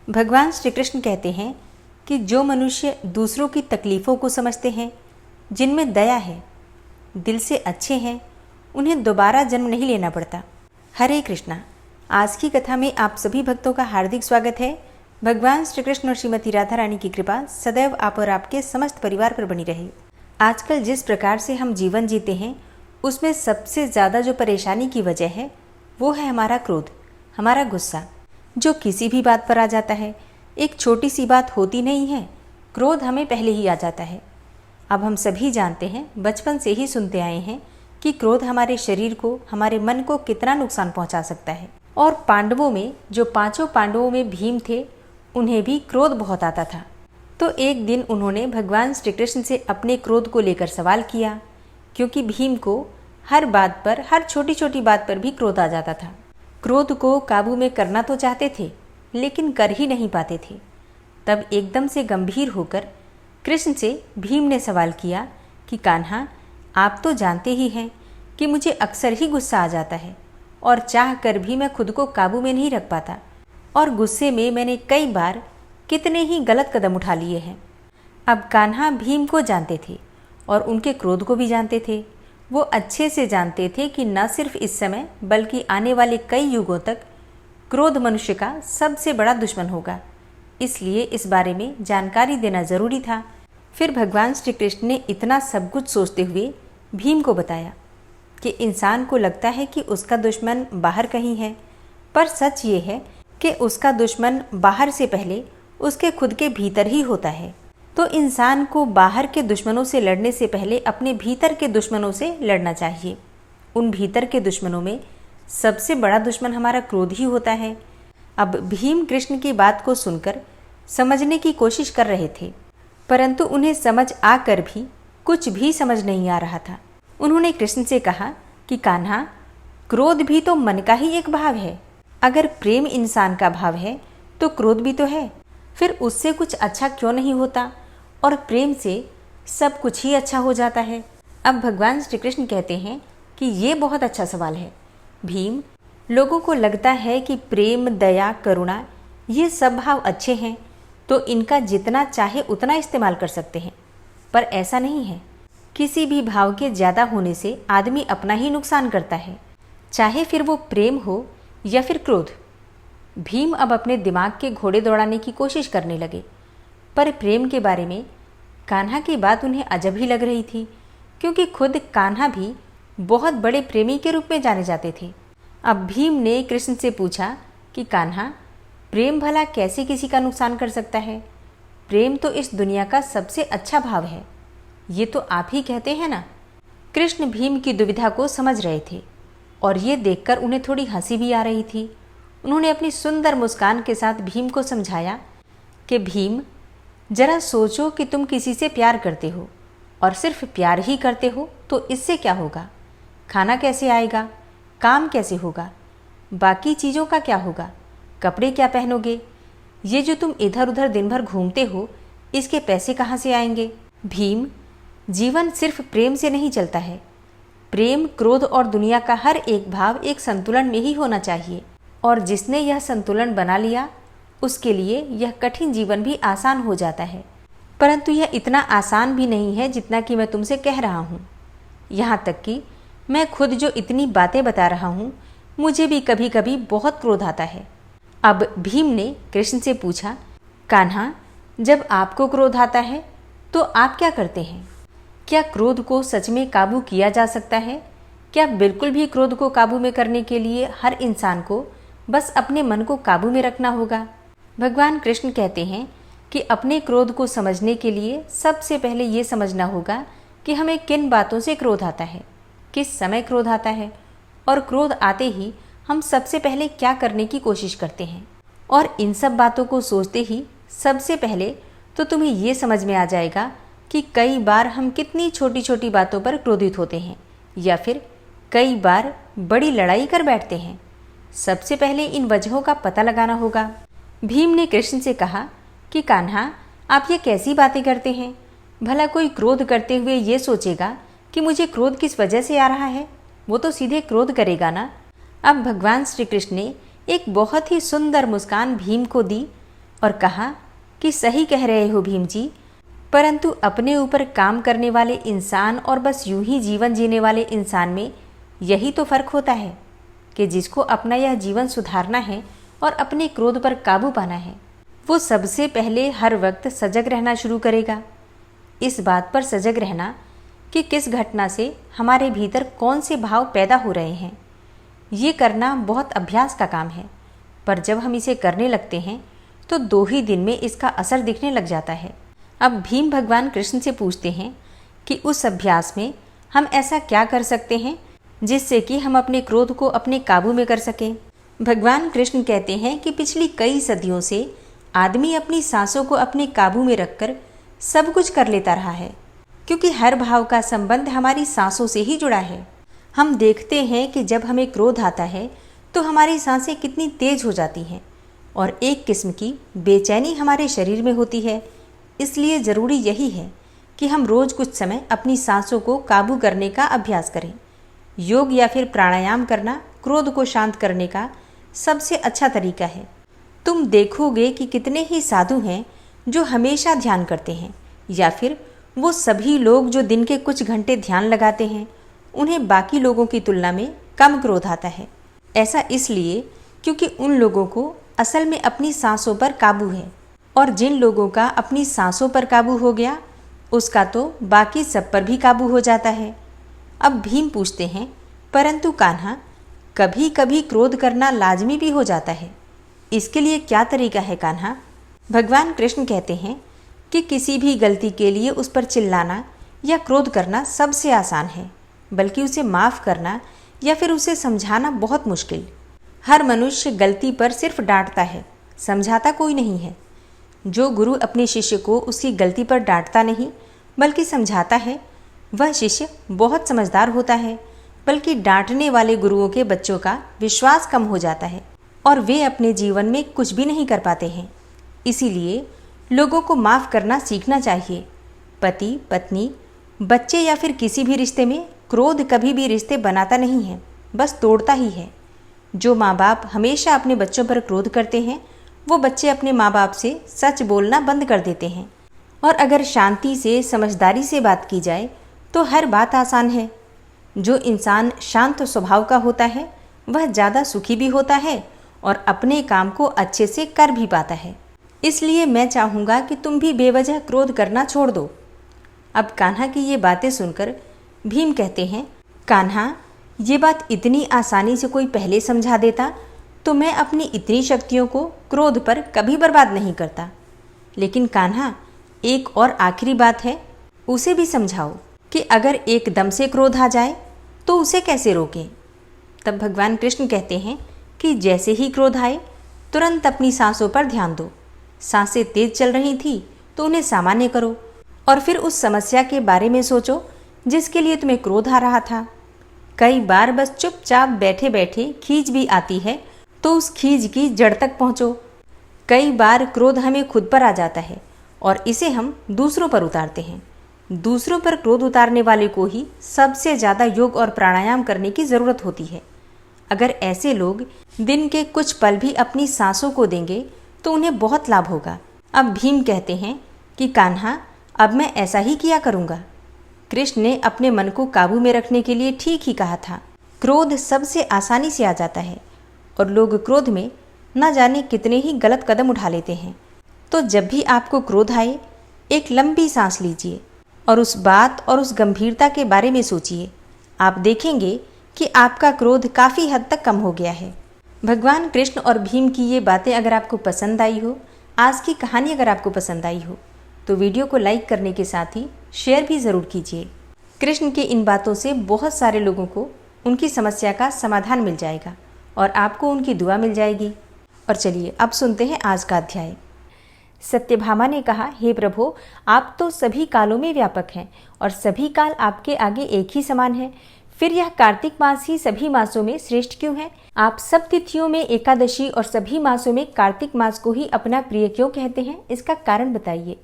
भगवान श्री कृष्ण कहते हैं कि जो मनुष्य दूसरों की तकलीफ़ों को समझते हैं, जिनमें दया है, दिल से अच्छे हैं, उन्हें दोबारा जन्म नहीं लेना पड़ता। हरे कृष्णा। आज की कथा में आप सभी भक्तों का हार्दिक स्वागत है। भगवान श्री कृष्ण और श्रीमती राधा रानी की कृपा सदैव आप और आपके समस्त परिवार पर बनी रहे। आजकल जिस प्रकार से हम जीवन जीते हैं, उसमें सबसे ज़्यादा जो परेशानी की वजह है वो है हमारा क्रोध, हमारा गुस्सा, जो किसी भी बात पर आ जाता है। एक छोटी सी बात होती नहीं है, क्रोध हमें पहले ही आ जाता है। अब हम सभी जानते हैं, बचपन से ही सुनते आए हैं कि क्रोध हमारे शरीर को, हमारे मन को कितना नुकसान पहुंचा सकता है। और पांडवों में, जो पांचों पांडवों में भीम थे, उन्हें भी क्रोध बहुत आता था। तो एक दिन उन्होंने भगवान श्री कृष्ण से अपने क्रोध को लेकर सवाल किया, क्योंकि भीम को हर बात पर, हर छोटी छोटी बात पर भी क्रोध आ जाता था। क्रोध को काबू में करना तो चाहते थे, लेकिन कर ही नहीं पाते थे। तब एकदम से गंभीर होकर कृष्ण से भीम ने सवाल किया कि कान्हा, आप तो जानते ही हैं कि मुझे अक्सर ही गुस्सा आ जाता है और चाह कर भी मैं खुद को काबू में नहीं रख पाता, और गुस्से में मैंने कई बार कितने ही गलत कदम उठा लिए हैं। अब कान्हा भीम को जानते थे और उनके क्रोध को भी जानते थे। वो अच्छे से जानते थे कि न सिर्फ इस समय बल्कि आने वाले कई युगों तक क्रोध मनुष्य का सबसे बड़ा दुश्मन होगा। इसलिए इस बारे में जानकारी देना जरूरी था। फिर भगवान श्री कृष्ण ने इतना सब कुछ सोचते हुए भीम को बताया कि इंसान को लगता है कि उसका दुश्मन बाहर कहीं है, पर सच ये है कि उसका दुश्मन बाहर से पहले उसके खुद के भीतर ही होता है। तो इंसान को बाहर के दुश्मनों से लड़ने से पहले अपने भीतर के दुश्मनों से लड़ना चाहिए। उन भीतर के दुश्मनों में सबसे बड़ा दुश्मन हमारा क्रोध ही होता है। अब भीम कृष्ण की बात को सुनकर समझने की कोशिश कर रहे थे, परंतु उन्हें समझ आकर भी कुछ भी समझ नहीं आ रहा था। उन्होंने कृष्ण से कहा कि कान्हा, क्रोध भी तो मन का ही एक भाव है। अगर प्रेम इंसान का भाव है तो क्रोध भी तो है, फिर उससे कुछ अच्छा क्यों नहीं होता, और प्रेम से सब कुछ ही अच्छा हो जाता है। अब भगवान श्री कृष्ण कहते हैं कि ये बहुत अच्छा सवाल है भीम। लोगों को लगता है कि प्रेम, दया, करुणा ये सब भाव अच्छे हैं, तो इनका जितना चाहे उतना इस्तेमाल कर सकते हैं, पर ऐसा नहीं है। किसी भी भाव के ज़्यादा होने से आदमी अपना ही नुकसान करता है, चाहे फिर वो प्रेम हो या फिर क्रोध। भीम अब अपने दिमाग के घोड़े दौड़ाने की कोशिश करने लगे, पर प्रेम के बारे में कान्हा की बात उन्हें अजब ही लग रही थी, क्योंकि खुद कान्हा भी बहुत बड़े प्रेमी के रूप में जाने जाते थे। अब भीम ने कृष्ण से पूछा कि कान्हा, प्रेम भला कैसे किसी का नुकसान कर सकता है? प्रेम तो इस दुनिया का सबसे अच्छा भाव है, ये तो आप ही कहते हैं ना। कृष्ण भीम की दुविधा को समझ रहे थे और ये देखकर उन्हें थोड़ी हंसी भी आ रही थी। उन्होंने अपनी सुंदर मुस्कान के साथ भीम को समझाया कि भीम, जरा सोचो कि तुम किसी से प्यार करते हो और सिर्फ प्यार ही करते हो, तो इससे क्या होगा? खाना कैसे आएगा? काम कैसे होगा? बाकी चीज़ों का क्या होगा? कपड़े क्या पहनोगे? ये जो तुम इधर उधर दिन भर घूमते हो, इसके पैसे कहाँ से आएंगे? भीम, जीवन सिर्फ प्रेम से नहीं चलता है। प्रेम, क्रोध और दुनिया का हर एक भाव एक संतुलन में ही होना चाहिए, और जिसने यह संतुलन बना लिया उसके लिए यह कठिन जीवन भी आसान हो जाता है। परंतु यह इतना आसान भी नहीं है जितना कि मैं तुमसे कह रहा हूँ। यहाँ तक कि मैं खुद जो इतनी बातें बता रहा हूँ, मुझे भी कभी कभी बहुत क्रोध आता है। अब भीम ने कृष्ण से पूछा, कान्हा, जब आपको क्रोध आता है तो आप क्या करते हैं? क्या क्रोध को सच में काबू किया जा सकता है? क्या बिल्कुल भी क्रोध को काबू में करने के लिए हर इंसान को बस अपने मन को काबू में रखना होगा? भगवान कृष्ण कहते हैं कि अपने क्रोध को समझने के लिए सबसे पहले ये समझना होगा कि हमें किन बातों से क्रोध आता है, किस समय क्रोध आता है, और क्रोध आते ही हम सबसे पहले क्या करने की कोशिश करते हैं। और इन सब बातों को सोचते ही सबसे पहले तो तुम्हें ये समझ में आ जाएगा कि कई बार हम कितनी छोटी छोटी बातों पर क्रोधित होते हैं, या फिर कई बार बड़ी लड़ाई कर बैठते हैं। सबसे पहले इन वजहों का पता लगाना होगा। भीम ने कृष्ण से कहा कि कान्हा, आप ये कैसी बातें करते हैं? भला कोई क्रोध करते हुए ये सोचेगा कि मुझे क्रोध किस वजह से आ रहा है? वो तो सीधे क्रोध करेगा ना। अब भगवान श्री कृष्ण ने एक बहुत ही सुंदर मुस्कान भीम को दी, और कहा कि सही कह रहे हो भीम जी, परंतु अपने ऊपर काम करने वाले इंसान और बस यूं ही जीवन जीने वाले इंसान में यही तो फर्क होता है कि जिसको अपना यह जीवन सुधारना है और अपने क्रोध पर काबू पाना है, वो सबसे पहले हर वक्त सजग रहना शुरू करेगा। इस बात पर सजग रहना कि किस घटना से हमारे भीतर कौन से भाव पैदा हो रहे हैं, ये करना बहुत अभ्यास का काम है। पर जब हम इसे करने लगते हैं तो 2 ही दिन में इसका असर दिखने लग जाता है। अब भीम भगवान कृष्ण से पूछते हैं कि उस अभ्यास में हम ऐसा क्या कर सकते हैं जिससे कि हम अपने क्रोध को अपने काबू में कर सकें। भगवान कृष्ण कहते हैं कि पिछली कई सदियों से आदमी अपनी सांसों को अपने काबू में रखकर सब कुछ कर लेता रहा है, क्योंकि हर भाव का संबंध हमारी सांसों से ही जुड़ा है। हम देखते हैं कि जब हमें क्रोध आता है तो हमारी सांसें कितनी तेज हो जाती हैं और एक किस्म की बेचैनी हमारे शरीर में होती है। इसलिए ज़रूरी यही है कि हम रोज़ कुछ समय अपनी सांसों को काबू करने का अभ्यास करें। योग या फिर प्राणायाम करना क्रोध को शांत करने का सबसे अच्छा तरीका है। तुम देखोगे कि कितने ही साधु हैं जो हमेशा ध्यान करते हैं, या फिर वो सभी लोग जो दिन के कुछ घंटे ध्यान लगाते हैं, उन्हें बाकी लोगों की तुलना में कम क्रोध आता है। ऐसा इसलिए क्योंकि उन लोगों को असल में अपनी सांसों पर काबू है, और जिन लोगों का अपनी सांसों पर काबू हो गया उसका तो बाकी सब पर भी काबू हो जाता है। अब भीम पूछते हैं, परंतु कान्हा, कभी कभी क्रोध करना लाजमी भी हो जाता है, इसके लिए क्या तरीका है कान्हा? भगवान कृष्ण कहते हैं कि किसी भी गलती के लिए उस पर चिल्लाना या क्रोध करना सबसे आसान है, बल्कि उसे माफ़ करना या फिर उसे समझाना बहुत मुश्किल। हर मनुष्य गलती पर सिर्फ डांटता है, समझाता कोई नहीं है। जो गुरु अपने शिष्य को उसकी गलती पर डांटता नहीं बल्कि समझाता है, वह शिष्य बहुत समझदार होता है। बल्कि डांटने वाले गुरुओं के बच्चों का विश्वास कम हो जाता है और वे अपने जीवन में कुछ भी नहीं कर पाते हैं। इसीलिए लोगों को माफ़ करना सीखना चाहिए। पति, पत्नी, बच्चे या फिर किसी भी रिश्ते में क्रोध कभी भी रिश्ते बनाता नहीं है, बस तोड़ता ही है। जो माँ बाप हमेशा अपने बच्चों पर क्रोध करते हैं, वो बच्चे अपने माँ बाप से सच बोलना बंद कर देते हैं। और अगर शांति से, समझदारी से बात की जाए तो हर बात आसान है। जो इंसान शांत स्वभाव का होता है वह ज़्यादा सुखी भी होता है और अपने काम को अच्छे से कर भी पाता है। इसलिए मैं चाहूँगा कि तुम भी बेवजह क्रोध करना छोड़ दो। अब कान्हा की ये बातें सुनकर भीम कहते हैं, कान्हा, ये बात इतनी आसानी से कोई पहले समझा देता तो मैं अपनी इतनी शक्तियों को क्रोध पर कभी बर्बाद नहीं करता। लेकिन कान्हा, एक और आखिरी बात है, उसे भी समझाओ कि अगर एकदम से क्रोध आ जाए तो उसे कैसे रोकें। तब भगवान कृष्ण कहते हैं कि जैसे ही क्रोध आए तुरंत अपनी सांसों पर ध्यान दो। सांसें तेज चल रही थी तो उन्हें सामान्य करो और फिर उस समस्या के बारे में सोचो जिसके लिए तुम्हें क्रोध आ रहा था। कई बार बस चुपचाप बैठे बैठे खीज भी आती है तो उस खीज की जड़ तक पहुँचो। कई बार क्रोध हमें खुद पर आ जाता है और इसे हम दूसरों पर उतारते हैं। दूसरों पर क्रोध उतारने वाले को ही सबसे ज़्यादा योग और प्राणायाम करने की ज़रूरत होती है। अगर ऐसे लोग दिन के कुछ पल भी अपनी सांसों को देंगे तो उन्हें बहुत लाभ होगा। अब भीम कहते हैं कि कान्हा, अब मैं ऐसा ही किया करूँगा। कृष्ण ने अपने मन को काबू में रखने के लिए ठीक ही कहा था। क्रोध सबसे आसानी से आ जाता है और लोग क्रोध में न जाने कितने ही गलत कदम उठा लेते हैं। तो जब भी आपको क्रोध आए, एक लंबी सांस लीजिए और उस बात और उस गंभीरता के बारे में सोचिए। आप देखेंगे कि आपका क्रोध काफ़ी हद तक कम हो गया है। भगवान कृष्ण और भीम की ये बातें अगर आपको पसंद आई हो, आज की कहानी अगर आपको पसंद आई हो, तो वीडियो को लाइक करने के साथ ही शेयर भी ज़रूर कीजिए। कृष्ण के इन बातों से बहुत सारे लोगों को उनकी समस्या का समाधान मिल जाएगा और आपको उनकी दुआ मिल जाएगी। और चलिए अब सुनते हैं आज का अध्याय। सत्यभामा ने कहा, हे प्रभु, आप तो सभी कालों में व्यापक हैं और सभी काल आपके आगे एक ही समान है। फिर यह कार्तिक मास ही सभी मासों में श्रेष्ठ क्यों है? आप सब तिथियों में एकादशी और सभी मासों में कार्तिक मास को ही अपना प्रिय क्यों कहते हैं? इसका कारण बताइए।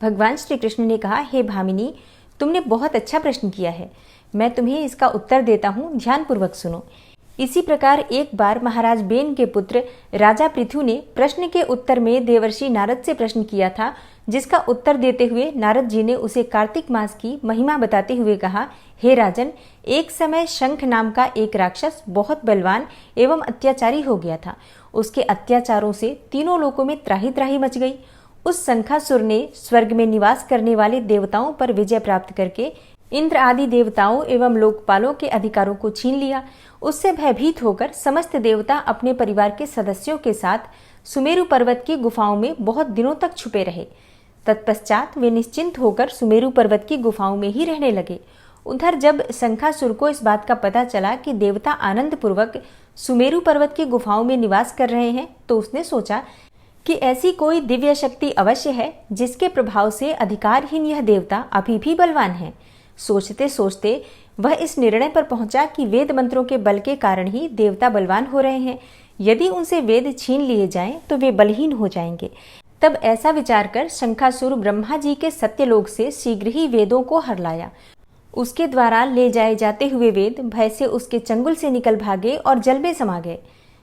भगवान श्री कृष्ण ने कहा, हे भामिनी, तुमने बहुत अच्छा प्रश्न किया है। मैं तुम्हें इसका उत्तर देता हूँ, ध्यानपूर्वक सुनो। इसी प्रकार एक बार महाराज बेन के पुत्र राजा पृथु ने प्रश्न के उत्तर में देवर्षि नारद से प्रश्न किया था, जिसका उत्तर देते हुए नारद जी ने उसे कार्तिक मास की महिमा बताते हुए कहा, हे राजन, एक समय शंख नाम का एक राक्षस बहुत बलवान एवं अत्याचारी हो गया था। उसके अत्याचारों से तीनों लोकों में त्राही त्राही मच गई। उस शंखासुर ने स्वर्ग में निवास करने वाले देवताओं पर विजय प्राप्त करके इंद्र आदि देवताओं एवं लोकपालों के अधिकारों को छीन लिया। उससे भयभीत होकर समस्त देवता अपने परिवार के सदस्यों के साथ सुमेरु पर्वत की गुफाओं में बहुत दिनों तक छुपे रहे। तत्पश्चात वे निश्चिंत होकर सुमेरु पर्वत की गुफाओं में ही रहने लगे। उधर जब शंखासुर को इस बात का पता चला कि देवता आनंद पूर्वक सुमेरु पर्वत की गुफाओं में निवास कर रहे हैं, तो उसने सोचा कि ऐसी कोई दिव्य शक्ति अवश्य है जिसके प्रभाव से अधिकारहीन यह देवता अभी भी बलवान है। सोचते सोचते वह इस निर्णय पर पहुंचा कि वेद मंत्रों के बल के कारण ही देवता बलवान हो रहे हैं। यदि उनसे वेद छीन लिए जाएं तो वे बलहीन हो जाएंगे। तब ऐसा विचार कर शंखासुर ब्रह्मा जी के सत्यलोक से शीघ्र ही वेदों को हर लाया। उसके द्वारा ले जाए जाते हुए वेद भय से उसके चंगुल से निकल भागे और जल में समा गए।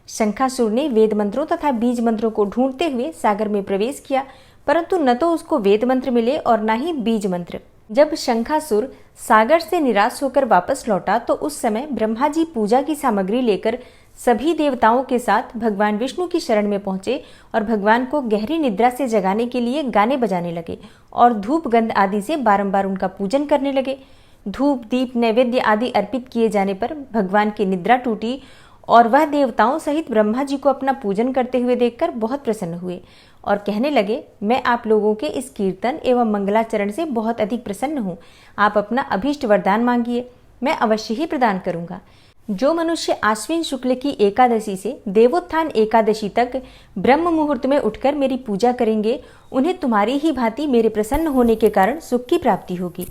शंखासुर ने वेद मंत्रों तथा बीज मंत्रों को ढूंढते हुए सागर में प्रवेश किया, परंतु न तो उसको वेद मंत्र मिले और न ही बीज मंत्र। जब शंखासुर सागर से निराश होकर वापस लौटा तो उस समय ब्रह्मा जी पूजा की सामग्री लेकर सभी देवताओं के साथ भगवान विष्णु की शरण में पहुंचे और भगवान को गहरी निद्रा से जगाने के लिए गाने बजाने लगे और धूप गंध आदि से बारंबार उनका पूजन करने लगे। धूप दीप नैवेद्य आदि अर्पित किए जाने पर भगवान की निद्रा टूटी और वह देवताओं सहित ब्रह्मा जी को अपना पूजन करते हुए देखकर बहुत प्रसन्न हुए और कहने लगे, मैं आप लोगों के इस कीर्तन एवं मंगलाचरण से बहुत अधिक प्रसन्न हूँ। आप अपना अभीष्ट वरदान मांगिए, मैं अवश्य ही प्रदान करूंगा। जो मनुष्य आश्विन शुक्ल की एकादशी से देवोत्थान एकादशी तक ब्रह्म मुहूर्त में उठकर मेरी पूजा करेंगे, उन्हें तुम्हारी ही भांति मेरे प्रसन्न होने के कारण सुख की प्राप्ति होगी।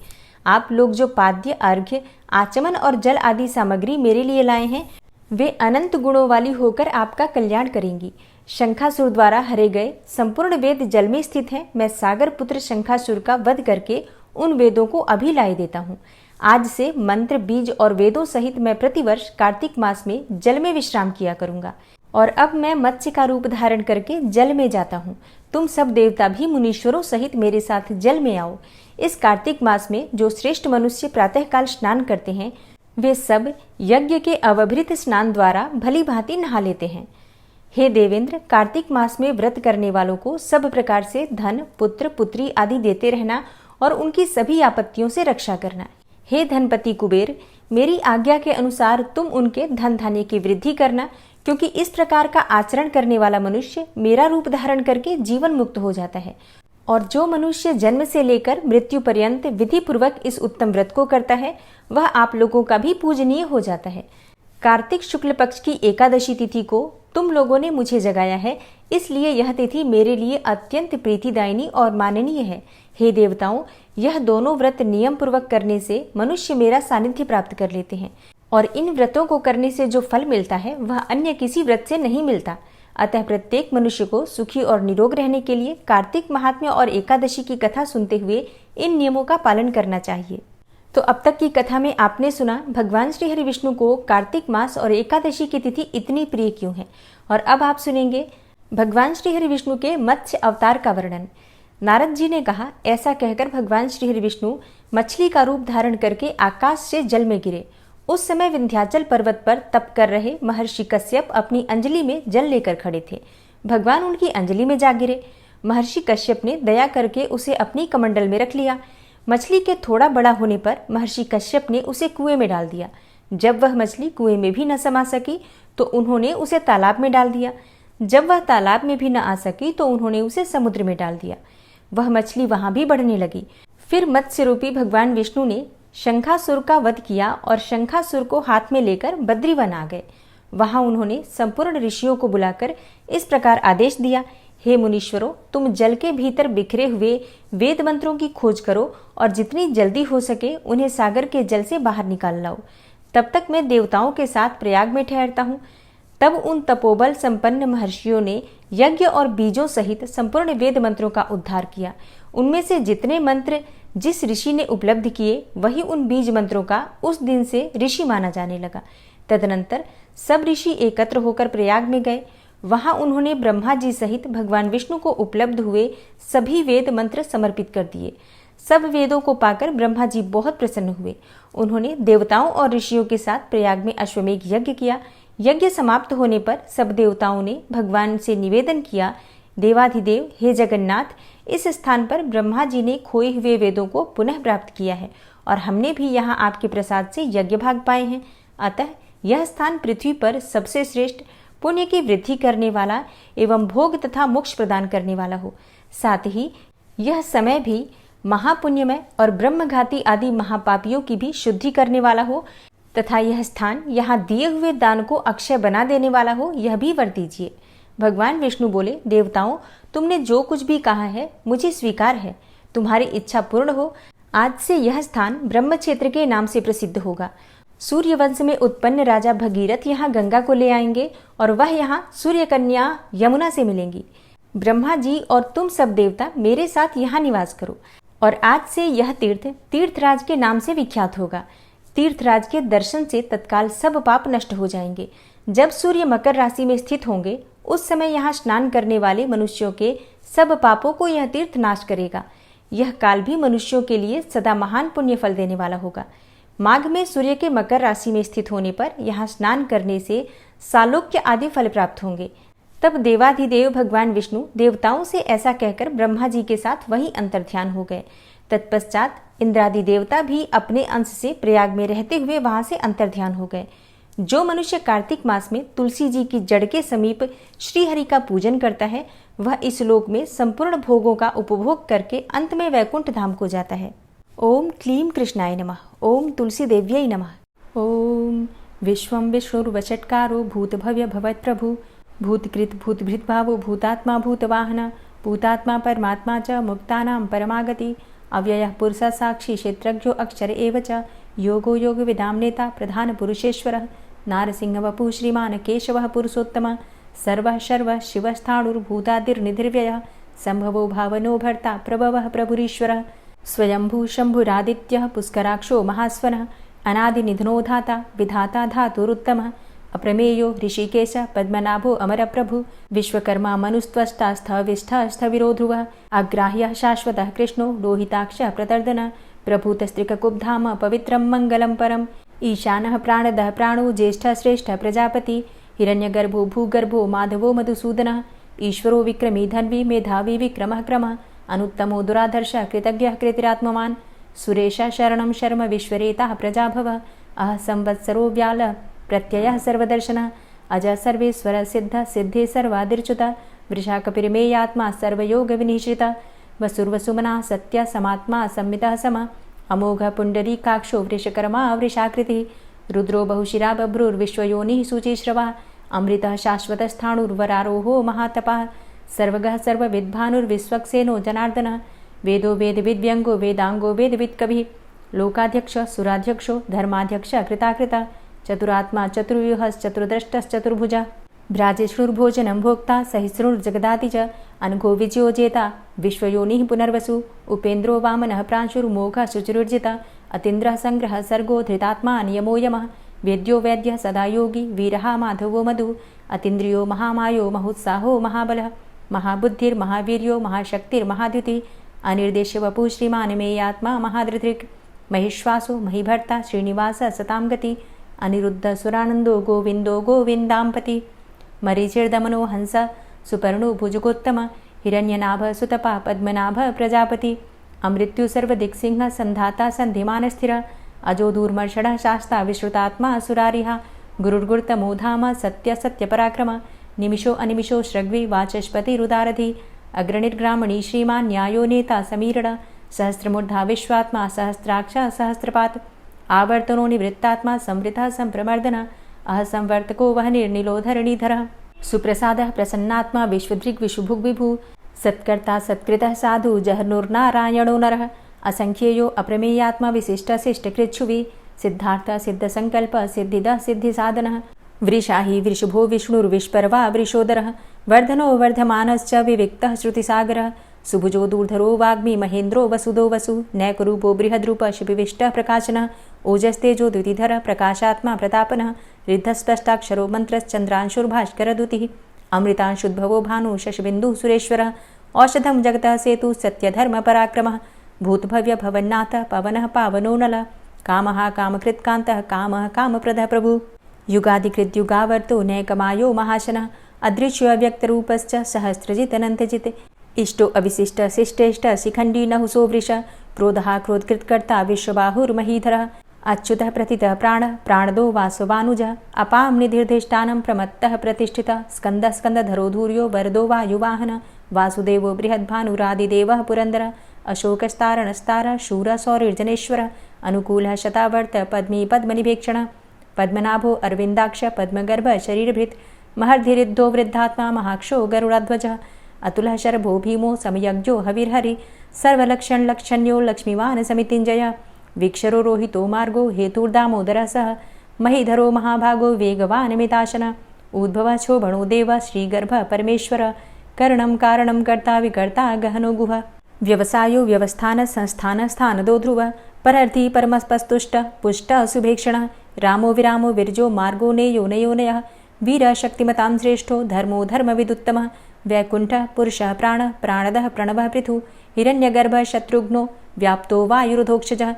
आप लोग जो पाद्य, अर्घ्य, आचमन और जल आदि सामग्री मेरे लिए लाए हैं, वे अनंत गुणों वाली होकर आपका कल्याण करेंगी। शंखासुर द्वारा हरे गए संपूर्ण वेद जल में स्थित हैं। मैं सागर पुत्र शंखासुर का वध करके उन वेदों को अभी लाए देता हूँ। आज से मंत्र, बीज और वेदों सहित मैं प्रतिवर्ष कार्तिक मास में जल में विश्राम किया करूंगा और अब मैं मत्स्य का रूप धारण करके जल में जाता हूँ। तुम सब देवता भी मुनीश्वरों सहित मेरे साथ जल में आओ। इस कार्तिक मास में जो श्रेष्ठ मनुष्य प्रातःकाल स्नान करते हैं, वे सब यज्ञ के अवभृत स्नान द्वारा भली भांति नहा लेते हैं। हे देवेंद्र, कार्तिक मास में व्रत करने वालों को सब प्रकार से धन, पुत्र, पुत्री आदि देते रहना और उनकी सभी आपत्तियों से रक्षा करना। हे धनपति कुबेर, मेरी आज्ञा के अनुसार तुम उनके धन धान्य की वृद्धि करना, क्योंकि इस प्रकार का आचरण करने वाला मनुष्य मेरा रूप धारण करके जीवन मुक्त हो जाता है। और जो मनुष्य जन्म से लेकर मृत्यु पर्यंत विधि पूर्वक इस उत्तम व्रत को करता है, वह आप लोगों का भी पूजनीय हो जाता है। कार्तिक शुक्ल पक्ष की एकादशी तिथि को तुम लोगों ने मुझे जगाया है, इसलिए यह तिथि मेरे लिए अत्यंत प्रीतिदायिनी और माननीय है। हे देवताओं, यह दोनों व्रत नियम पूर्वक करने से मनुष्य मेरा सानिध्य प्राप्त कर लेते हैं और इन व्रतों को करने से जो फल मिलता है वह अन्य किसी व्रत से नहीं मिलता। अतः प्रत्येक मनुष्य को सुखी और निरोग रहने के लिए कार्तिक महात्म्य और एकादशी की कथा सुनते हुए इन नियमों का पालन करना चाहिए। तो अब तक की कथा में आपने सुना भगवान श्री हरि विष्णु को कार्तिक मास और एकादशी की तिथि इतनी प्रिय क्यों है। और अब आप सुनेंगे भगवान श्री हरि विष्णु के मत्स्य अवतार का वर्णन। नारद जी ने कहा, ऐसा कहकर भगवान श्री हरि विष्णु मछली का रूप धारण करके आकाश से जल में गिरे। उस समय विंध्याचल पर्वत पर तप कर रहे महर्षि कश्यप अपनी अंजलि में जल लेकर खड़े थे। भगवान उनकी अंजलि में जा गिरे। महर्षि कश्यप ने दया करके उसे अपनी कमंडल में रख लिया। मछली के थोड़ा बड़ा होने पर महर्षि कश्यप ने उसे कुएं में डाल दिया। जब वह मछली कुएं में भी न समा सकी तो उन्होंने उसे तालाब में डाल दिया। जब वह तालाब में भी न आ सकी तो उन्होंने उसे समुद्र में डाल दिया। वह मछली वहां भी बढ़ने लगी। फिर मत्स्य रूपी भगवान विष्णु ने शंखासुर का वध किया और शंखासुर को हाथ में लेकर बद्रीवन आ गए। वहां उन्होंने संपूर्ण ऋषियों को बुलाकर इस प्रकार आदेश दिया, हे मुनीश्वरों, तुम जल के भीतर बिखरे हुए वेद मंत्रों की खोज करो और जितनी जल्दी हो सके उन्हें सागर के जल से बाहर निकाल लाओ। तब तक मैं देवताओं के साथ प्रयाग में ठहरता हूँ। तब उन तपोबल संपन्न महर्षियों ने यज्ञ और बीजों सहित संपूर्ण वेद मंत्रों का उद्धार किया। उनमें से जितने मंत्र जिस ऋषि ने उपलब्ध किए, वही उन बीज मंत्रों का उस दिन से ऋषि माना जाने लगा। तदनंतर सब ऋषि एकत्र होकर प्रयाग में गए। वहां उन्होंने ब्रह्मा जी सहित भगवान विष्णु को उपलब्ध हुए सभी वेद मंत्र समर्पित कर दिए। सब वेदों को पाकर ब्रह्मा जी बहुत प्रसन्न हुए। उन्होंने देवताओं और ऋषियों के साथ प्रयाग में अश्वमेघ यज्ञ किया। यज्ञ समाप्त होने पर सब देवताओं ने भगवान से निवेदन किया, देवाधिदेव हे जगन्नाथ, इस स्थान पर ब्रह्मा जी ने खोए हुए वेदों को पुनः प्राप्त किया है और हमने भी यहाँ आपके प्रसाद से यज्ञ भाग पाए हैं। अतः यह स्थान पृथ्वी पर सबसे श्रेष्ठ, पुण्य की वृद्धि करने वाला एवं भोग तथा मोक्ष प्रदान करने वाला हो। साथ ही यह समय भी महापुण्यमय और ब्रह्मघाती आदि महापापियों की भी शुद्धि करने वाला हो तथा यह स्थान यहाँ दिए हुए दान को अक्षय बना देने वाला हो, यह भी वर दीजिए। भगवान विष्णु बोले, देवताओं, तुमने जो कुछ भी कहा है मुझे स्वीकार है। तुम्हारी इच्छा पूर्ण हो। आज से यह स्थान ब्रह्म क्षेत्र के नाम से प्रसिद्ध होगा। सूर्यवंश में उत्पन्न राजा भगीरथ यहाँ गंगा को ले आएंगे और वह यहाँ सूर्य कन्या यमुना से मिलेंगी। ब्रह्मा जी और तुम सब देवता मेरे साथ यहाँ निवास करो और आज से यह तीर्थ तीर्थराज के नाम से विख्यात होगा। तीर्थराज के दर्शन से तत्काल सब पाप नष्ट हो जाएंगे। जब सूर्य मकर राशि में स्थित होंगे उस समय यहाँ स्नान करने वाले मनुष्यों के सब पापों को यह तीर्थ नाश करेगा। यह काल भी मनुष्यों के लिए सदा महान पुण्य फल देने वाला होगा। माघ में सूर्य के मकर राशि में स्थित होने पर यहाँ स्नान करने से सालोक्य आदि फल प्राप्त होंगे। तब देवाधिदेव भगवान विष्णु देवताओं से ऐसा कहकर ब्रह्मा जी के साथ वहीं अंतर्ध्यान हो गए। तत्पश्चात इंद्रादि देवता भी अपने अंश से प्रयाग में रहते हुए वहां से अंतर्ध्यान हो गए। जो मनुष्य कार्तिक मास में तुलसी जी की जड़ के समीप श्रीहरि का पूजन करता है वह इस लोक में संपूर्ण भोगों का उपभोग करके अंत में वैकुंठ धाम को जाता है। ओम क्लीं कृष्णाय नमः। ओम तुलसी देव्यै नमः। ओम विश्वं विष्णुर्वषट्कारो भूतभव्य भवत्प्रभु भूतकृत भूतभृद्भावो भूतात्मा भूतवाहन भूतात्मा परमात्मा च मुक्तानां परमागति अव्ययः पुरुषः साक्षी क्षेत्रज्ञो अक्षर एव च योगो योगविदां नेता प्रधान पुरुषेश्वरः नारसिंहवपुः श्रीमान् केशवः पुरुषोत्तमः सर्वः शर्वः शिवस्थाणुर्भूतादिर्निधिर्व्ययः सम्भवो भावनो भर्ता प्रभवः प्रभुरीश्वरः स्वयंभू शम्भुरादित्यः पुष्कराक्षो महास्वनः अनादिनिधनो धाता विधाता धातुरुत्तमः अप्रमेयो ऋषिकेश पद्मनाभो अमरप्रभु विश्वकर्मा मनुस्त्वष्टा स्थविष्ठः स्थविरो ध्रुवः अग्राह्यः शाश्वतः कृष्णो लोहिताक्षः प्रतर्दन प्रभूतस्त्रिककुब्धाम पवित्रं मङ्गलं परम् ईशानः प्राणदः प्राणो ज्येष्ठः श्रेष्ठः प्रजापति हिरण्यगर्भो भूगर्भो माधवो मधुसूदनः ईश्वरो विक्रमी धन्वी मेधावी विक्रमः क्रमः अनुत्तमो दुराधर्षः कृतज्ञः कृतिरात्मवान् सुरेशः शरणं शर्म विश्वरेताः प्रजाभवः अह संवत्सरो व्याल प्रत्ययः सर्वदर्शनः अज सर्वेश्वर सिद्ध सिद्धे सर्वादिर्च्युत वृषाकपिर्मेयात्मा सर्वयोगविनिश्रितः वसुर्वसुमना सत्य समात्मा संमितः सम अमोघ पुण्डरीकाक्षो वृषकर्मा वृषाकृतिः रुद्रो बहुशिरा बभ्रुर्विश्वयोनिः शुचिश्रवः अमृतः शाश्वतस्थाणुर्वरारोहो महातपः सर्वगः सर्वविद्भानुर्विश्वक्सेनो जनार्दनः वेदो वेदविद्व्यङ्गो वेदाङ्गो वेदवित्कविः लोकाध्यक्षः सुराध्यक्षो धर्माध्यक्षः कृताकृतः चतुरात्मा चतुर्व्यूहश्चतुर्द्रष्टश्चतुर्भुजः भ्राजिष्णुर्भोजनं भोक्ता सहिष्णुर्जगदाति च अनघो विजयो जेता विश्वयोनिः पुनर्वसु उपेन्द्रो वामनः प्रांशुर्मोघः शुचिरुर्जितः अतीन्द्रः संग्रहः सर्गो धृतात्मा नियमो यमः वेद्यो वैद्यः सदा योगी वीरः माधवो मधु अतीन्द्रियो महामायो महोत्साहो महाबलः महाबुद्धिर्महावीर्यो महाशक्तिर्महाद्युतिः अनिर्देश्यवपुः श्रीमान् मेयात्मा महाधृतिर् महिश्वासो महीभर्ता श्रीनिवासः सतां गति अनिरुद्ध सुरानंदो गोविंदो गोविंदांपति मरीचिर्दमनो हंस सुपर्णो भुजगोत्तम हिरण्यनाभ सुतपा पद्मनाभ प्रजापति अमृत्यु सर्वदिक्सिंह संधाता संधिमान स्थिर अजो दूर्मर्षण शास्ता विश्रुतात्मा सुरारिहा गुरुर्गुर्तमो धाम सत्य सत्य पराक्रम निमिषो अनिमिषो श्रग्वी वाचस्पति रुदारधि अग्रणिर्ग्रामणी श्रीमान् न्यायो नेता समीरण सहस्रमूर्धा विश्वात्मा सहस्राक्ष सहस्रपात आवर्तनो निवृत्तात्मा संवृतः संप्रमर्दन अह संवर्तको वह निर्निलोधरणीधरः सुप्रसादः प्रसन्नात्मा विश्वदृग् विशुभुग् विभु सत्कर्ता सत्कृतः साधु जहनुर्नारायणो नरः असंख्येयो अप्रमेयात्मा विशिष्टशिष्टकृच्छुवि सिद्धार्थ सिद्धसंकल्प सिद्धिदः सिद्धिसाधनः वृषाहि वृषभो विष्णुर्विष्पर्वा वृषोदरः वर्धनो वर्धमानश्च विविक्तः श्रुतिसागरः सुभुजो दूर्धरो वाग्मी महेन्द्रो वसुदो वसु नैकरूपो बृहद्रूप शिपिविष्टः प्रकाशनः ओजस्तेजो द्युतिधर प्रकाशात्मा प्रतापनः रिद्धस्पष्टाक्षरो मन्त्रश्चन्द्रांशुर्भास्करद्युतिः अमृतांशुद्भवो भानु शशबिन्दुः सुरेश्वरः औषधं जगतः सेतु सत्यधर्मपराक्रमः भूतभव्य भवन्नाथ पवनः पावनो नलः कामः कामकृत्कान्तः कामः कामप्रदः प्रभुः युगादिकृद्युगावर्तो नैकमायो महाशनः अदृश्यो अव्यक्तरूपश्च सहस्रजितनन्तजित् इष्टो अविशिष्ट शिष्टेष्ट शिखण्डी नहुसो वृष क्रोधः क्रोधकृत्कर्ता विश्वबाहुर्महीधरः अच्युतः प्रतितः प्राणः प्राणदो वासवानुजः अपां निधिर्धिष्ठानं प्रमत्तः प्रतिष्ठितः स्कन्दः स्कन्दधरो धूर्यो वरदो वायुवाहनः वासुदेवो बृहद्भानुरादिदेवः पुरन्दरः अशोकस्तारणस्तारः शूरः सौरिर्जनेश्वरः अनुकूलः शतावर्त पद्मी पद्मनिभेक्षणः पद्मनाभो अरविन्दाक्ष पद्मगर्भ शरीरभृत् महर्धिरिद्धो वृद्धात्मा महाक्षो गरुडाध्वजः अतुलः शरभो भीमो समयज्ञो हविर्हरि सर्वलक्षणलक्षण्यो लक्ष्मीवान् समितिञ्जयः वीक्षरो रोहितो मार्गो हेतुर्दामोदरः सः महीधरो महाभागो वेगवान् मिताशनः उद्भवः क्षोभणो देवः श्रीगर्भः परमेश्वरः करणं कारणं कर्ता विकर्ता गहनो गुहः व्यवसायो व्यवस्थान संस्थान स्थानदो ध्रुवः परर्थी परमस्पस्तुष्ट पुष्ट सुभेक्षणः रामो विरामो विरजो मार्गो नेयो नयोनयः वीरः शक्तिमतां श्रेष्ठो धर्मो धर्मविदुत्तमः वैकुण्ठः पुरुषः प्राणः प्राणदः प्रणवः पृथुः हिरण्यगर्भः शत्रुघ्नो व्याप्तो वायुरुधोक्षजः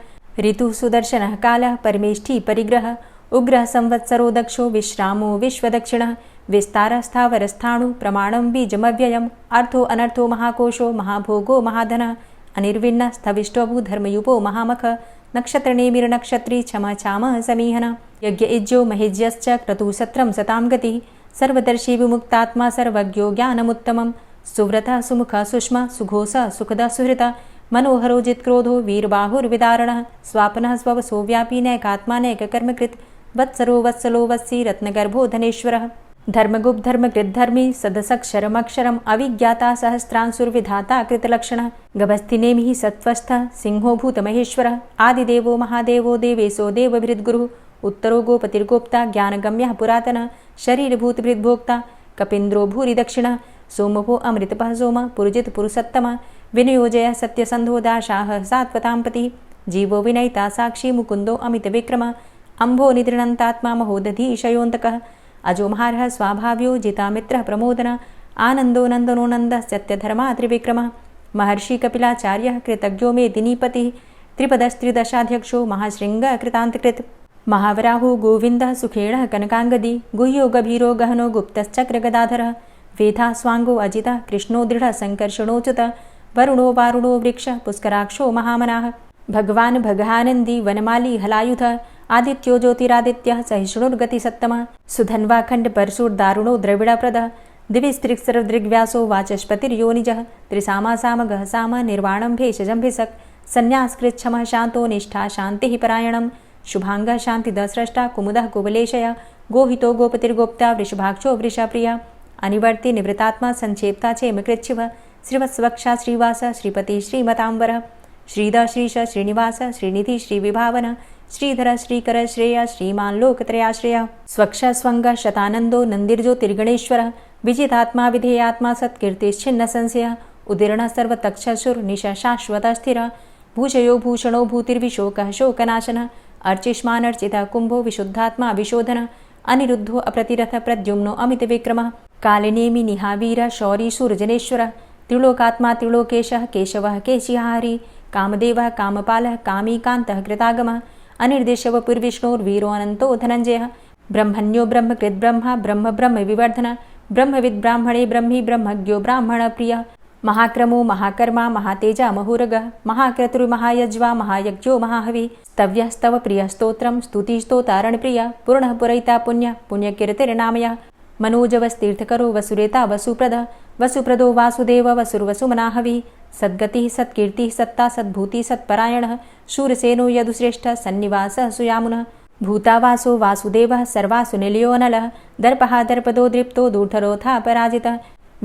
ऋतुः सुदर्शनः कालः परमेष्ठी परिग्रहः उग्रः संवत्सरो दक्षो विश्रामो विश्वदक्षिणः विस्तारः स्थावरस्थाणु प्रमाणं बीजमव्ययम् अर्थो अनर्थो महाकोशो महाभोगो महाधनः अनिर्विण्णः स्थविष्टोऽभू धर्मयुपो महामखः नक्षत्रनेमिर्नक्षत्री क्षमा चामः समीहनः यज्ञ इज्यो महेज्यश्च क्रतुः सत्रं सतां गतिः सर्वदर्शी विमुक्तात्मा सर्वज्ञो ज्ञानमुत्तमं सुव्रतः सुमुखः सुष्मा सुघोषः सुखदः सुहृतः मनोहरो जित्क्रोधो वीरबाहुर्विदारणः स्वापनः स्ववसो व्यापी नैकात्मा नैककर्मकृत् वत्सरो वत्सलो वत्सी रत्नगर्भो धनेश्वरः धर्मगुप्त धर्मकृद्धर्मी सदसक्षरमक्षरम् अविज्ञाता सहस्रांशुर्विधाता कृतलक्षणः गभस्तिनेमिः सत्त्वस्थः सिंहो भूतमहेश्वरः आदिदेवो महादेवो देवेशो देवभृद्गुरुः उत्तरो गोपतिर्गोप्ता ज्ञानगम्यः पुरातनः शरीरभूतभृद्भोक्ता कपीन्द्रो भूरि दक्षिणः सोमभो अमृतपः सोमः पुरुजित पुरुषोत्तमः विनियोजयः सत्यसन्धो दाशाः सात्वतां पतिः जीवो विनयिता साक्षी मुकुन्दो अमितविक्रमः अम्भो निद्रणन्तात्मा महोदधीशयोऽन्तकः अजोमहारः स्वाभाव्यो जितामित्रः प्रमोदनः आनन्दो नन्दनो नन्दः सत्यधर्मा त्रिविक्रमः महर्षि कपिलाचार्यः कृतज्ञो मेदिनीपतिः त्रिपदस्त्रिदशाध्यक्षो महाशृङ्गः कृतान्तकृत् महावराहो गोविन्दः सुखेणः कनकाङ्गदी गुह्यो गभीरो गहनो गुप्तश्चक्रगदाधरः वेधा स्वाङ्गो अजितः कृष्णो दृढः सङ्कर्षणोच्युतः वरुणो वारुणो वृक्षः पुष्कराक्षो महामनाः भगवान् भगानन्दी वनमाली हलायुधः आदित्यो ज्योतिरादित्यः सहिष्णुर्गतिसत्तमः सुधन्वाखण्ड परशुर्दारुणो द्रविडप्रदः दिविस्त्रिक्सर्वदृग्व्यासो वाचस्पतिर्योनिजः त्रिसामासामगः साम निर्वाणं भेषजम्भिषक् सन्न्यासकृच्छमः शान्तो निष्ठा शान्तिः परायणं शुभाङ्गः शान्तिदस्रष्टा कुमुदः कुवलेशय गोहितो गोपतिर्गोप्ता वृषभाक्षो वृषप्रियः अनिवर्ति निवृतात्मा संक्षेप्ता चेमकृच्छिवः श्रीवत्सवक्षा श्रीवास श्रीपति श्रीमताम्बरः श्रीदा श्रीश श्रीनिवास श्रीनिधि श्रीविभावन श्रीधर श्रीकर श्रेय श्रीमान् लोकत्रयाश्रयः स्वक्ष स्वङ्ग शतानन्दो नन्दिर्ज्योतिर्गणेश्वरः विजितात्मा विधेयात्मा सत्कीर्तिश्छिन्न संशयः उदीर्णः सर्वतक्षशुर्निश शाश्वतः स्थिरः भूषयो भूषणो भूतिर्विशोकः शोकनाशनः अर्चिष्मानर्चितः कुम्भो विशुद्धात्मा विशोधनः अनिरुद्धो अप्रतिरथ प्रद्युम्नो अमितविक्रमः कालिनेमि निहावीर शौरी शूरजनेश्वरः त्रिलोकात्मा त्रिलोकेशः केशवः केशिहारी कामदेवः कामपालः कामीकान्तः कृतागमः अनिर्देशवपुर्विष्णोर्वीरो अनन्तो धनञ्जयः ब्रह्मण्यो ब्रह्मकृद्ब्रह्मा ब्रह्म ब्रह्म विवर्धन ब्रह्मविद् ब्राह्मणे ब्रह्मी ब्रह्मज्ञो ब्राह्मणप्रियः महाक्रमो महाकर्मा महातेजा महोरगः महाक्रतुर्महायज्वा महायज्ञो महाहवि स्तव्यः स्तव प्रियः स्तोत्रं स्तुतिस्तोतारणप्रियः पूर्णः पुरयिता पुण्यः पुण्यकीर्तिर्नामयः मनोजवस्तीर्थकरो वसुरेता वसुप्रदः वसुप्रदो वासुदेव वसुर्वसुमनाहवि सद्गतिः सत्कीर्तिः सत्ता सद्भूतिः सत्परायणः शूरसेनो यदुश्रेष्ठः सन्निवासः सुयामुनः भूतावासो वासुदेवः सर्वासु निलयोऽनलः दर्पः दर्पदो दृप्तो दूर्धरोथा पराजितः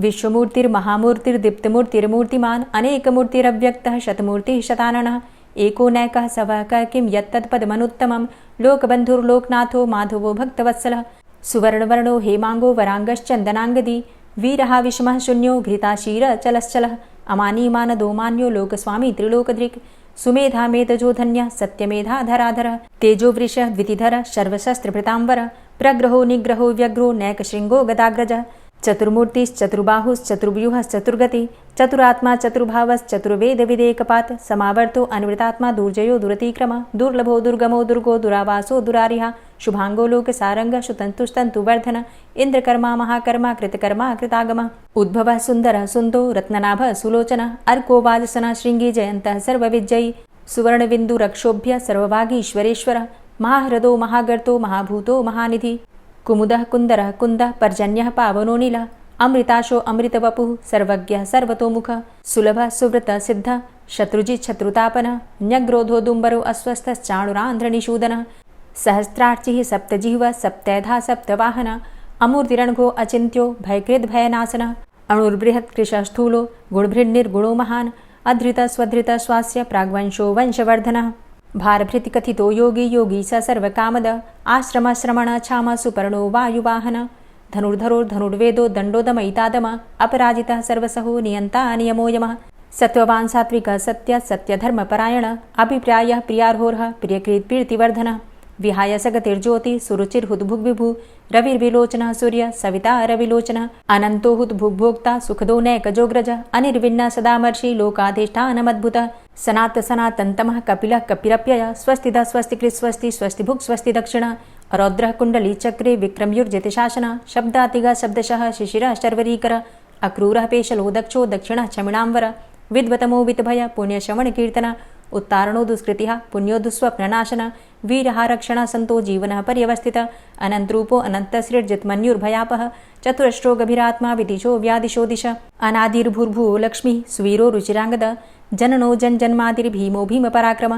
विश्वमूर्तिर्महामूर्तिर्दीप्तमूर्तिर्मूर्तिमान् अनेकमूर्तिरव्यक्तः शतमूर्तिः शताननः एको नैकः सवः किं यत्तत्पदमनुत्तमं लोकबन्धुर्लोकनाथो माधवो भक्तवत्सलः सुवर्णवर्णो हेमाङ्गो वराङ्गश्चन्दनाङ्गदी वीरः विषमः शून्यो घृताशीर चलश्चलः अमानीमानदो मान्यो लोकस्वामी त्रिलोकधृक् सुमेधा मेधजो धन्य सत्यमेधा धराधर तेजो वृष द्वितिधर सर्वशस्त्रभृतांबर प्रग्रहो निग्रहो व्यग्रो नैकशृंगो गदाग्रज चतुर्मूर्तिश्चतुर्बाहुश्चतुर्व्यूहश्चतुर्गति चतुरात्मा चतुर्भावश्चतुर्वेद विदेकपात समावर्तो अनवृतात्मा दुर्जयो दुरतिक्रम दुर्लभो दुर्गमो दुर्गो दुरावासो दुरारिहा शुभांगो लोक सारंग शुतंतुस्तंतुवर्धन इंद्रकर्मा महाकर्मा कृतकर्मा कृतागम उद्भव सुंदर सुंदो रत्ननाभ सुलोचन अर्को वाजसन श्रृंगी जयंत सर्वविजयी सुवर्णबिंदु रक्षोभ्य सर्वभागीश्वरेश्वर महाहृदो महागर्तो महाभूतो महानिधि कुमुदः कुंदरः कुंदः पर्जन्यः पावनो नील अमृताशो अमृतवपुः सर्वज्ञः सर्वतोमुख सुलभ सुव्रत सिद्ध शत्रुजित् शत्रुतापन न्यग्रोधो दुम्बरो अस्वस्थश्चाणुरान्ध्रनिषूदन सहस्रार्चिः सप्तजिह्व सप्तैधा सप्तवाहन अमूर्तिरणघो अचिन्त्यो भयकृद् भयनाशन अणुर्बृहत् कृशस्थूलो गुणभृन्निर्गुणो महान् अधृत स्वधृत स्वास्य प्राग्वंशो वंशवर्धनः भारभृति कथितो योगी योगी स सर्वकामद आश्रम श्रमण छाम सुपर्णो वायुवाहन धनुर्धरो धनुर्वेदो दण्डोदमयितादम अपराजितः सर्वसहो नियन्ता नियमो यमः सत्त्ववान् सात्विक सत्य सत्यधर्मपरायण अभिप्रायः प्रियार्होर्ह प्रियकृत् प्रीतिवर्धनः विहाय सगतिर्ज्योति सुरुचिर्हुद्भुग्विभु रविर्विलोचनः सूर्य सविता रविलोचनः अनन्तो हुद्भुग्भोक्ता सुखदो नैकजोग्रज अनिर्विण्ण सदामर्षि लोकाधिष्ठानमद्भुतः सनात सनातन्तमः कपिलः कपिरप्यय स्वस्तिदा स्वस्तिकृत् स्वस्ति स्वस्तिभुक् स्वस्ति दक्षिण रौद्रः कुण्डली चक्रे विक्रम्युर्जितशासन शब्दातिग शब्दशः शिशिरः शर्वरीकर अक्रूरः पेशलो दक्षो दक्षिणः क्षमिणाम्बर विद्वतमो वितभय पुण्यश्रवणकीर्तन उत्तारणो दुष्कृतिः पुण्यो दुःस्वप्ननाशन वीरहारक्षण संतो जीवनः पर्यवस्थित अनन्तरूपो अनन्तसृर्जितमन्युर्भयापः चतुरश्रो गभीरात्मा विदिशो व्यादिशो दिश अनादिर्भूर्भुवो लक्ष्मी सुवीरो रुचिराङ्गद जननो जन्मादिर्भीमो भीमपराक्रम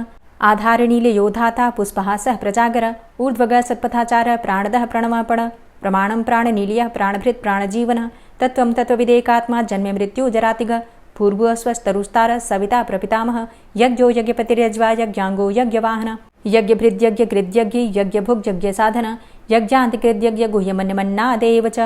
आधारनीलयो धाता पुष्पहासः प्रजागर ऊर्ध्वग सत्पथाचार प्राणदः प्रणवपण प्रमाणं प्राणनीलयः प्राणभृत् प्राणजीवन तत्त्वं तत्त्वविदेकात्मा जन्म मृत्यु जरातिग भूर्भुवः स्वस्तरुस्तार सविता प्रपितामह यज्ञो यज्ञपतिर्यज्वा यज्ञाङ्गो यज्ञवाहन यज्ञभृद्यज्ञकृद्यज्ञ यज्ञभुग्यज्ञसाधन यज्ञान्तिकृद्यज्ञ गुह्यमन्यमन्नादेव च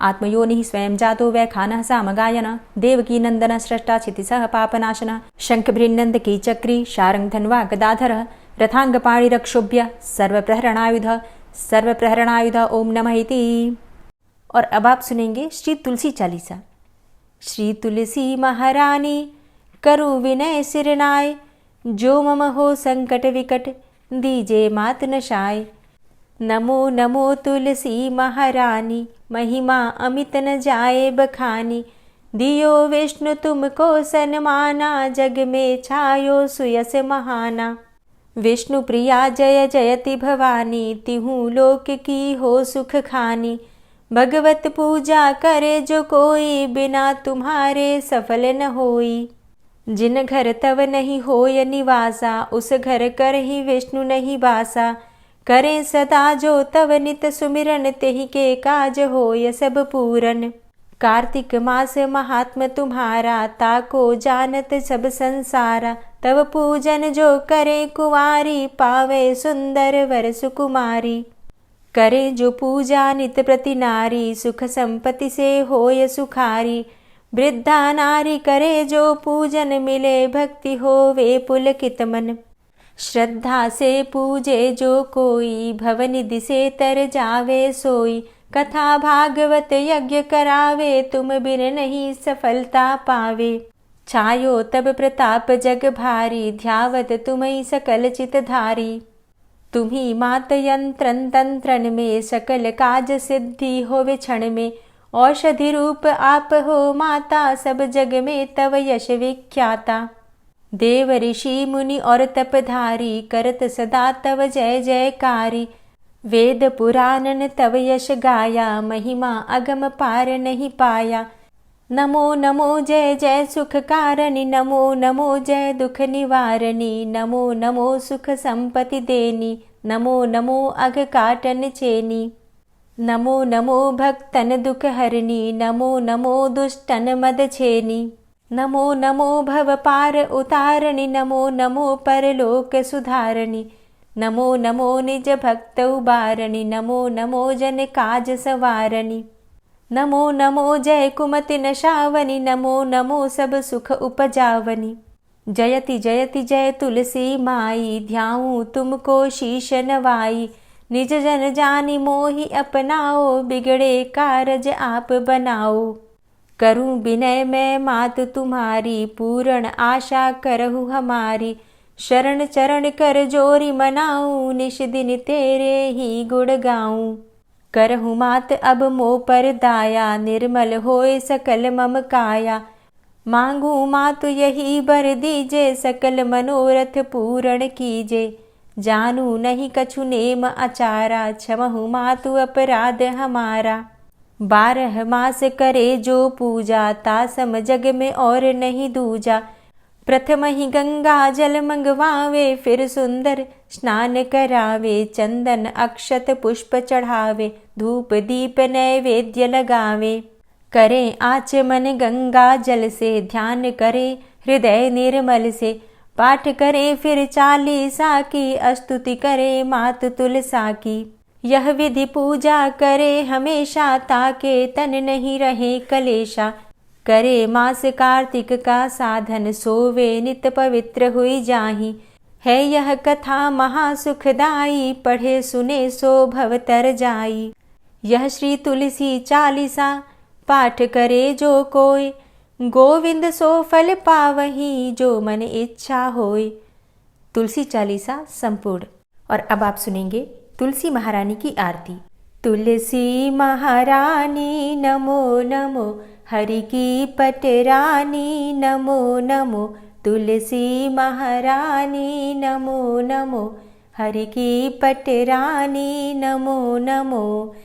आत्मयोनिः स्वयं जातो वैखानः सामगायन देवकी नन्दन स्रष्टा क्षितिसः पापनाशन शङ्खभृन्नन्दकी चक्री शारङ्गधन्वा गदाधरः रथाङ्गपाणिरक्षोभ्य सर्वप्रहरणायुध ओम नमः इति। और अब आप सुनेंगे श्री तुलसी चालीसा। श्री तुलसी महारानी करु विनय सिरनाय जो मम हो संकट विकट दीजे मात नशाय। नमो नमो तुलसी महारानी महिमा अमित न जाए बखानी दियो विष्णु तुमको सन्माना जग में छायो सुयस महाना। विष्णु प्रिया जय जयति भवानी तिहु लोक की हो सुख खानी। भगवत पूजा करे जो कोई बिना तुम्हारे सफल न होई। जिन घर तव नहीं होय निवासा उस घर कर ही विष्णु नहीं बासा। करें सदा जो तव नित सुमिरन तेहि के काज होय सब पूरन। कार्तिक मास महात्म तुम्हारा ताको जानत सब संसारा। तव पूजन जो करे कुंवारी पावे सुंदर वर सुकुमारी। करे जो पूजा नित प्रति नारी सुख संपत्ति से होय सुखारी। वृद्धा नारी करे जो पूजन मिले भक्ति होवे पुलकित मन। श्रद्धा से पूजे जो कोई भवनिधि से तर जावे सोई। कथा भागवत यज्ञ करावे तुम बिन नहीं सफलता पावे। छायो तब प्रताप जग भारी ध्यावत तुम्हीं सकल चित धारी। तुम्ही मात यंत्रन तंत्रन में सकल काज सिद्धि होवे क्षण में। औषधि रूप आप हो माता सब जग में तव यश विख्याता। देव ऋषि मुनि और तपधारी करत सदा तव जय जयकारी। वेद पुराणन तव यश गाया महिमा अगम पार नहीं पाया। नमो नमो जय जय सुख कारणि नमो नमो जय दुख निवारणी। नमो नमो सुख संपत्ति देनी नमो नमो अघ काटन चेनी। नमो नमो भक्तन दुख हरणी नमो नमो दुष्टन मद छेनी। नमो नमो भव पार उतारणी नमो नमो परलोक सुधारणी। नमो नमो निज भक्त उबारणी नमो नमो जन काज सवारणी। नमो नमो जय कुमति नशावनी नमो नमो सब सुख उपजावनी। जयति जयति जय तुलसी माई, ध्याऊं तुमको शीश नवाई। निज जन जानि मोहि अपनाओ, बिगड़े कारज आप बनाओ। करूं विनय मैं मात तुम्हारी, पूर्ण आशा करहु हमारी। शरण चरण कर जोरी मनाऊं, निश दिन तेरे ही गुण गाऊं। करहु मात अब मो पर दाया, निर्मल होए सकल मम काया। मांगू मातु यही बर दीजे, सकल मनोरथ पूर्ण कीजे। जानू नहीं कछु नेम आचारा, क्षमहु मातु अपराध हमारा। 12 मास करे जो पूजा, तासम जग में और नहीं दूजा। प्रथम ही गंगा जल मंगवावे, फिर सुंदर स्नान करावे। चंदन अक्षत पुष्प चढ़ावे, धूप दीप नैवेद्य लगावे। करें आचमन गंगा जल से, ध्यान करे हृदय निर्मल से। पाठ करे फिर 40 की, स्तुति करे मात तुलसा की। यह विधि पूजा करे हमेशा, ताके तन नहीं रहे कलेशा। करे मास कार्तिक का साधन, सोवे नित पवित्र हुई जाहि। है यह कथा महासुखदाई, पढ़े सुने सो भव तर जाई। यह श्री तुलसी 40 पाठ करे जो कोय, गोविंद सो फल पावही, जो मन इच्छा होय। तुलसी 40 संपूर्ण। और अब आप सुनेंगे तुलसी महारानी की आरती। तुलसी महारानी नमो नमो, हरि की पटरानी नमो नमो। तुलसी महारानी नमो नमो, हरि की पटरानी नमो नमो।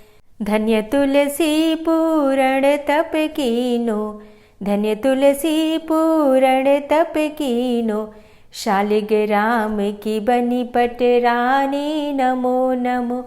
धन्य तुलसी पूर्ण तप कीनो, धन्य तुलसी पूर्ण तप कीनो। शालिग्राम की बनी पटरानी नमो नमो।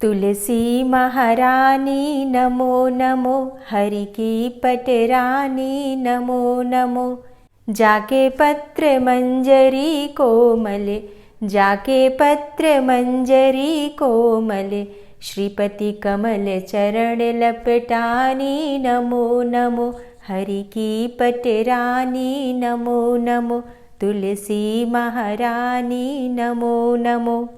तुलसी महारानी नमो नमो, हरि की पटरानी नमो नमो। जाके पत्र मंजरी कोमल, जाके पत्र मंजरी कोमल। श्रीपति कमल चरण लपटानी नमो नमो, हरि की पटरानी नमो नमो। तुलसी महारानी नमो नमो।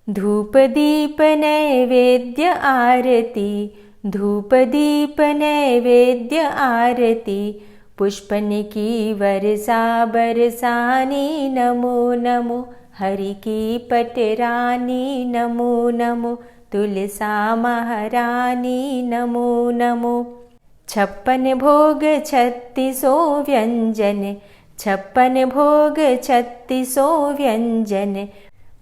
धूप दीप नैवेद्य आरती, धूप दीप नैवेद्य आरती। पुष्पन की वर्षा बरसानी नमो नमो, हरि की पटरानी नमो नमो। तुलसा महारानी नमो नमो। 56 भोग 36 व्यंजन, 56 भोग 36 व्यंजन।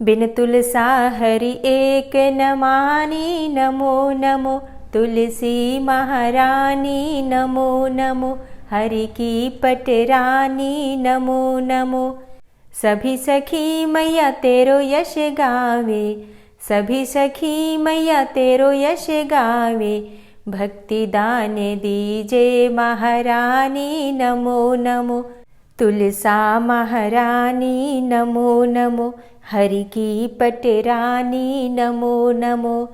बिन तुलसा हरि एक न मानी नमो नमो। तुलसी महारानी नमो नमो, हरि की पटरानी नमो नमो। सभी सखी मैया तेरो यश गावे, सभी सखी मैया तेरो यश गावे। भक्ति दान दीजे महारानी नमो नमो। तुलसा महारानी नमो नमो, हरि की पटरानी नमो नमो।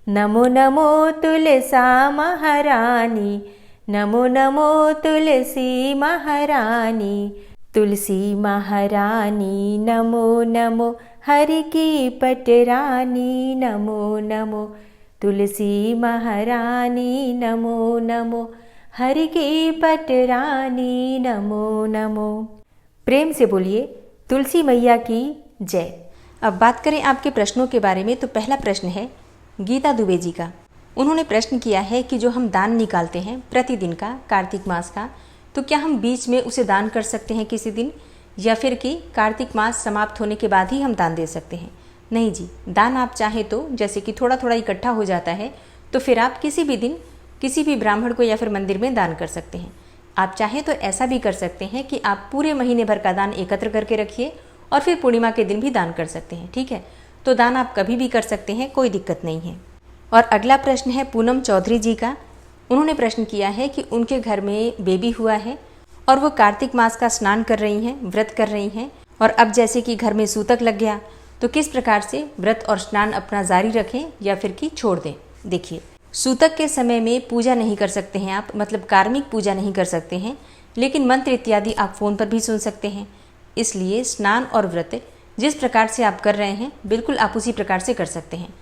नमो नमो तुलसा महारानी, नमो नमो तुलसी महारानी। तुलसी महारानी नमो नमो, हरि की पटरानी नमो नमो। तुलसी महारानी नमो नमो, हरि की पटरानी नमो नमो। प्रेम से बोलिए तुलसी मैया की जय। अब बात करें आपके प्रश्नों के बारे में, तो पहला प्रश्न है गीता दुबे जी का। उन्होंने प्रश्न किया है कि जो हम दान निकालते हैं प्रतिदिन का, कार्तिक मास का, तो क्या हम बीच में उसे दान कर सकते हैं किसी दिन, या फिर कि कार्तिक मास समाप्त होने के बाद ही हम दान दे सकते हैं? नहीं जी, दान आप चाहें तो, जैसे कि थोड़ा थोड़ा इकट्ठा हो जाता है, तो फिर आप किसी भी दिन किसी भी ब्राह्मण को या फिर मंदिर में दान कर सकते हैं। आप चाहें तो ऐसा भी कर सकते हैं कि आप पूरे महीने भर का दान एकत्र करके रखिए और फिर पूर्णिमा के दिन भी दान कर सकते हैं। ठीक है, तो दान आप कभी भी कर सकते हैं, कोई दिक्कत नहीं है। और अगला प्रश्न है पूनम चौधरी जी का। उन्होंने प्रश्न किया है कि उनके घर में बेबी हुआ है और वो कार्तिक मास का स्नान कर रही हैं, व्रत कर रही हैं, और अब जैसे कि घर में सूतक लग गया, तो किस प्रकार से व्रत और स्नान अपना जारी रखें या फिर कि छोड़ दें। देखिए, सूतक के समय में पूजा नहीं कर सकते हैं आप, मतलब कार्मिक पूजा नहीं कर सकते हैं, लेकिन मंत्र इत्यादि आप फ़ोन पर भी सुन सकते हैं। इसलिए स्नान और व्रत जिस प्रकार से आप कर रहे हैं बिल्कुल आप उसी प्रकार से कर सकते हैं।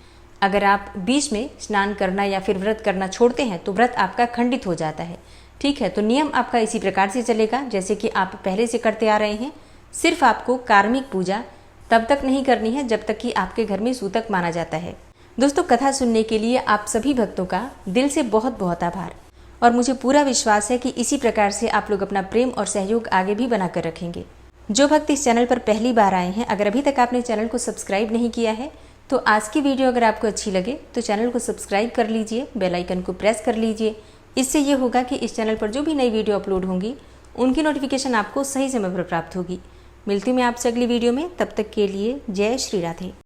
अगर आप बीच में स्नान करना या फिर व्रत करना छोड़ते हैं तो व्रत आपका खंडित हो जाता है। ठीक है, तो नियम आपका इसी प्रकार से चलेगा जैसे कि आप पहले से करते आ रहे हैं। सिर्फ आपको कार्मिक पूजा तब तक नहीं करनी है जब तक कि आपके घर में सूतक माना जाता है। दोस्तों, कथा सुनने के लिए आप सभी भक्तों का दिल से बहुत बहुत आभार और मुझे पूरा विश्वास है कि इसी प्रकार से आप लोग अपना प्रेम और सहयोग आगे भी बनाकर रखेंगे। जो भक्त इस चैनल पर पहली बार आए हैं, अगर अभी तक आपने चैनल को सब्सक्राइब नहीं किया है तो आज की वीडियो अगर आपको अच्छी लगे तो चैनल को सब्सक्राइब कर लीजिए, बेल आइकन को प्रेस कर लीजिए। इससे ये होगा कि इस चैनल पर जो भी नई वीडियो अपलोड होंगी उनकी नोटिफिकेशन आपको सही समय पर प्राप्त होगी। मिलती हूँ मैं आपसे अगली वीडियो में, तब तक के लिए जय श्री राधे।